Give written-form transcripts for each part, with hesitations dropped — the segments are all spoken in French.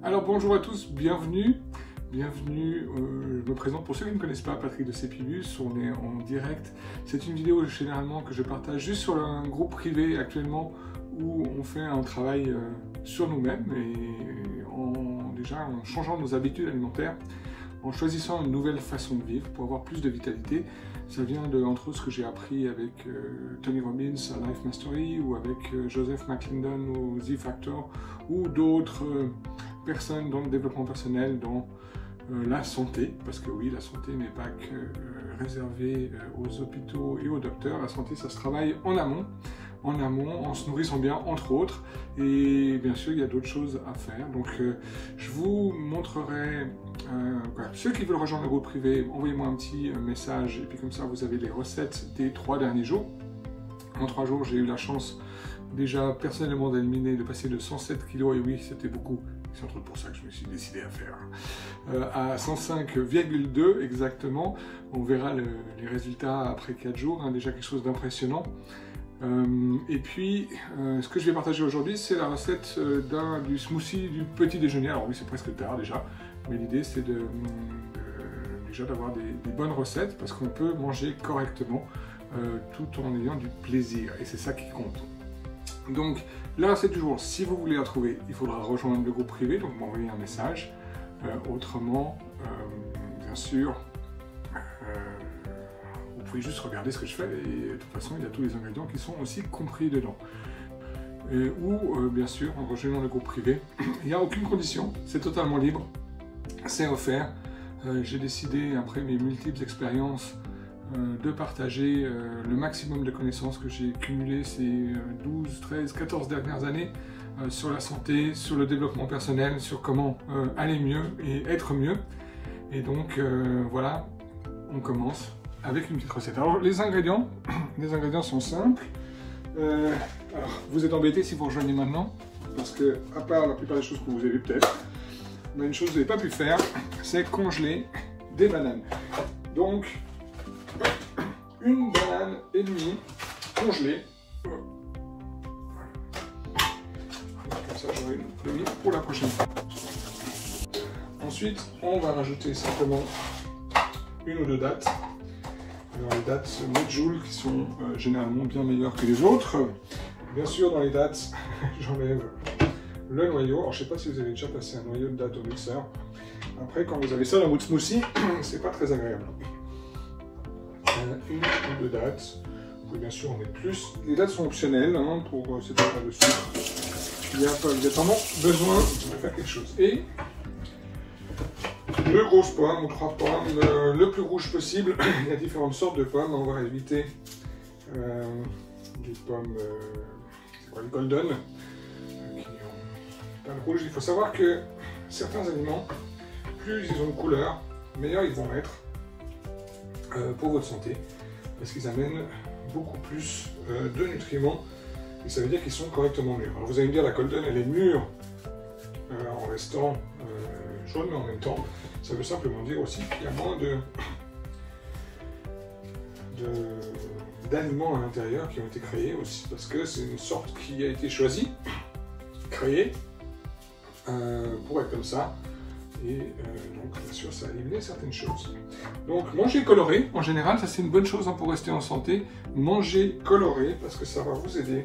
Alors bonjour à tous, bienvenue. Je me présente pour ceux qui ne me connaissent pas, Patrick de Cepibus, on est en direct. C'est une vidéo généralement que je partage juste sur un groupe privé actuellement où on fait un travail sur nous-mêmes et en changeant nos habitudes alimentaires, en choisissant une nouvelle façon de vivre pour avoir plus de vitalité. Ça vient de, entre autres, ce que j'ai appris avec Tony Robbins à Life Mastery ou avec Joseph McClendon au Z Factor ou d'autres personnes dans le développement personnel, dans la santé, parce que oui, la santé n'est pas que réservée aux hôpitaux et aux docteurs. La santé, ça se travaille en amont, en se nourrissant bien, entre autres, et bien sûr, il y a d'autres choses à faire. Donc, je vous montrerai, voilà. Ceux qui veulent rejoindre le groupe privé, envoyez-moi un petit message, et puis comme ça, vous avez les recettes des 3 derniers jours. En 3 jours, j'ai eu la chance, déjà, personnellement, d'éliminer, de passer de 107 kg, et oui, c'était beaucoup. C'est entre autres pour ça que je me suis décidé à faire, à 105,2 exactement. On verra les résultats après 4 jours, hein, déjà quelque chose d'impressionnant. Et puis, ce que je vais partager aujourd'hui, c'est la recette du smoothie du petit déjeuner. Alors oui, c'est presque tard déjà, mais l'idée c'est déjà d'avoir des bonnes recettes, parce qu'on peut manger correctement tout en ayant du plaisir, et c'est ça qui compte. Donc, la recette du jour, si vous voulez la trouver, il faudra rejoindre le groupe privé, donc m'envoyer un message. Autrement, bien sûr, vous pouvez juste regarder ce que je fais, et de toute façon, il y a tous les ingrédients qui sont aussi compris dedans. Ou, bien sûr, en rejoignant le groupe privé, il n'y a aucune condition, c'est totalement libre, c'est offert. J'ai décidé, après mes multiples expériences, de partager le maximum de connaissances que j'ai cumulées ces 12, 13, 14 dernières années sur la santé, sur le développement personnel, sur comment aller mieux et être mieux. Et donc voilà, on commence avec une petite recette. Alors les ingrédients sont simples. Alors vous êtes embêtés si vous rejoignez maintenant, parce que à part la plupart des choses que vous avez peut-être, mais une chose que vous n'avez pas pu faire, c'est congeler des bananes. Donc une banane et demie congelée. Comme ça, j'aurai une demi pour la prochaine fois. Ensuite, on va rajouter simplement 1 ou 2 dattes. Alors, les dattes Medjool qui sont généralement bien meilleures que les autres. Bien sûr, dans les dattes, j'enlève le noyau. Alors, je ne sais pas si vous avez déjà passé un noyau de dattes au mixeur. Après, quand vous avez ça dans votre smoothie, c'est pas très agréable. 1 ou 2 dattes. Vous pouvez bien sûr en mettre plus. Les dattes sont optionnelles hein, pour cette affaire de sucre. Il y a obligatoirement besoin de faire quelque chose. Et 2 grosses pommes ou 3 pommes, le plus rouge possible. Il y a différentes sortes de pommes. On va éviter des pommes, c'est quoi, les golden, qui ont pas de rouge. Il faut savoir que certains aliments, plus ils ont de couleur, meilleurs ils vont être pour votre santé, parce qu'ils amènent beaucoup plus de nutriments, et ça veut dire qu'ils sont correctement mûrs. Alors vous allez me dire, la golden elle est mûre en restant jaune, mais en même temps ça veut simplement dire aussi qu'il y a moins d'aliments à l'intérieur qui ont été créés aussi, parce que c'est une sorte qui a été choisie, créée pour être comme ça. Et donc, bien sûr, ça a éliminé certaines choses. Donc, manger coloré, en général, ça c'est une bonne chose hein, pour rester en santé. Manger coloré, parce que ça va vous aider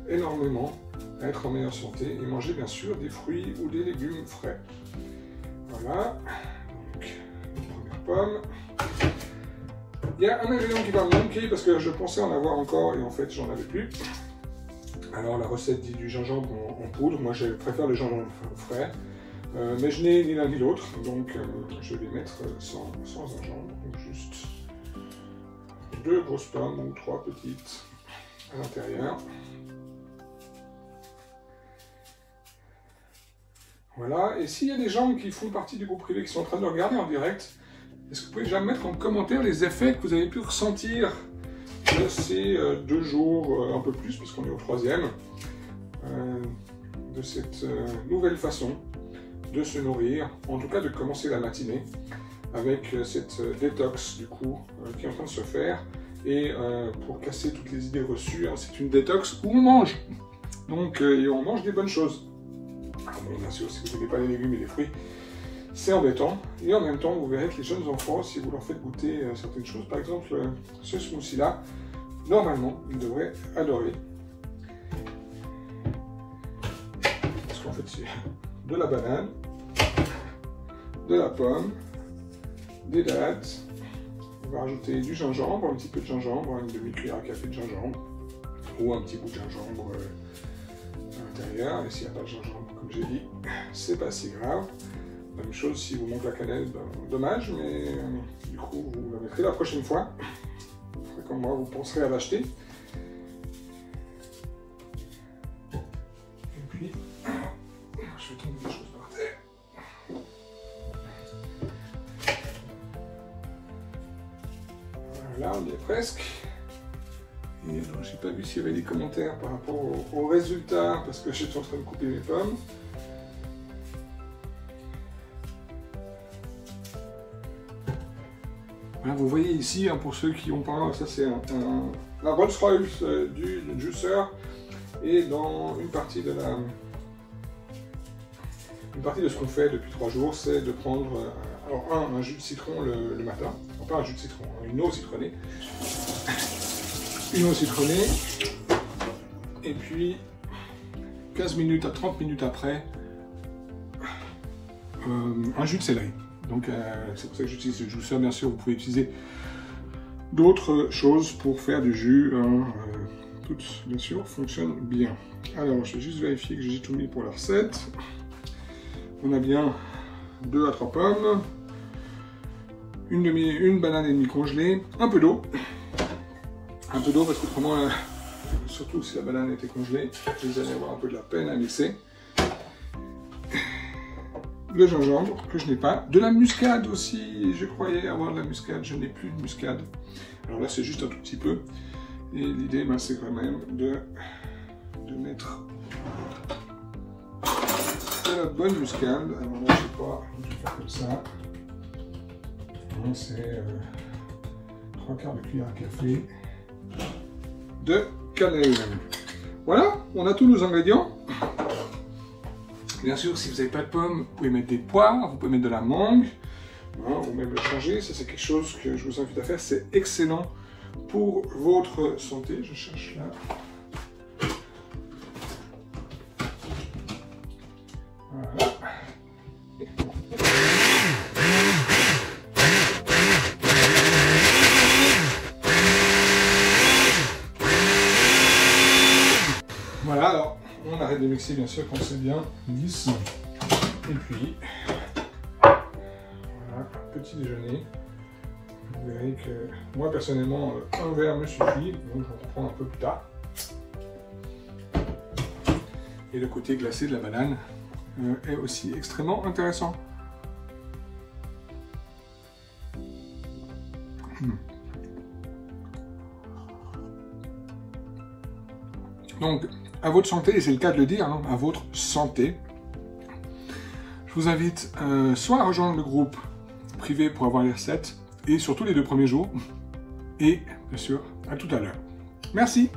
énormément à être en meilleure santé. Et manger, bien sûr, des fruits ou des légumes frais. Voilà. Donc, une première pomme. Il y a un ingrédient qui va me manquer, parce que je pensais en avoir encore, et en fait, j'en avais plus. Alors, la recette dit du gingembre en poudre. Moi, je préfère le gingembre frais. Mais je n'ai ni l'un ni l'autre, donc je vais mettre sans gingembre, donc juste 2 grosses pommes ou 3 petites à l'intérieur. Voilà, et s'il y a des gens qui font partie du groupe privé qui sont en train de regarder en direct, est-ce que vous pouvez déjà mettre en commentaire les effets que vous avez pu ressentir de ces 2 jours, un peu plus, puisqu'on est au 3e, de cette nouvelle façon de se nourrir, en tout cas de commencer la matinée avec cette détox du coup qui est en train de se faire, et pour casser toutes les idées reçues, hein, c'est une détox où on mange, donc et on mange des bonnes choses. Bon, bien sûr, si vous n'aimez pas les légumes et les fruits, c'est embêtant. Et en même temps, vous verrez que les jeunes enfants, si vous leur faites goûter certaines choses, par exemple ce smoothie-là, normalement, ils devraient adorer. Parce qu'en fait, c'est de la banane, de la pomme, des dattes. On va rajouter du gingembre, un petit peu de gingembre, une demi-cuillère à café de gingembre, ou un petit bout de gingembre à l'intérieur. Et s'il n'y a pas de gingembre, comme j'ai dit, c'est pas si grave. Même chose si vous manque la cannelle, ben, dommage, mais du coup vous la mettrez la prochaine fois. Comme moi, vous penserez à l'acheter. Et puis, je vais tomber des choses par terre. Voilà, on y est presque. Et alors, j'ai pas vu s'il y avait des commentaires par rapport au résultat, parce que j'étais en train de couper mes pommes. Voilà, vous voyez ici, hein, pour ceux qui ont pas, ça c'est la Rolls-Royce du juicer, et dans une partie de ce qu'on fait depuis 3 jours, c'est de prendre alors un jus de citron le matin, non pas un jus de citron, une eau citronnée, et puis 15 minutes à 30 minutes après, un jus de céleri. Donc c'est pour ça que j'utilise le juicer. Bien sûr, vous pouvez utiliser d'autres choses pour faire du jus. Toutes, bien sûr, fonctionnent bien. Alors, je vais juste vérifier que j'ai tout mis pour la recette. On a bien 2 à 3 pommes, une banane et demie congelée, un peu d'eau. Un peu d'eau parce qu'autrement, surtout si la banane était congelée, vous allez avoir un peu de la peine à mixer. Le gingembre, que je n'ai pas. De la muscade aussi, je croyais avoir de la muscade, je n'ai plus de muscade. Alors là, c'est juste un tout petit peu. Et l'idée, ben, c'est quand même de mettre de la bonne muscade. Alors là, je sais pas, je vais faire comme ça. C'est 3/4 de cuillère à café de cannelle. Voilà, on a tous nos ingrédients. Bien sûr, si vous n'avez pas de pommes, vous pouvez mettre des poires, vous pouvez mettre de la mangue, hein, ou même le changer. Ça, c'est quelque chose que je vous invite à faire. C'est excellent pour votre santé. Je cherche là. Voilà. Voilà, alors on arrête de mixer bien sûr quand c'est bien lisse. Et puis, voilà, petit déjeuner. Vous verrez que moi personnellement, un verre me suffit, donc je vais en prendre un peu plus tard. Et le côté glacé de la banane est aussi extrêmement intéressant. Donc, à votre santé, et c'est le cas de le dire, hein, à votre santé. Je vous invite soit à rejoindre le groupe privé pour avoir les recettes, et surtout les 2 premiers jours, et bien sûr, à tout à l'heure. Merci!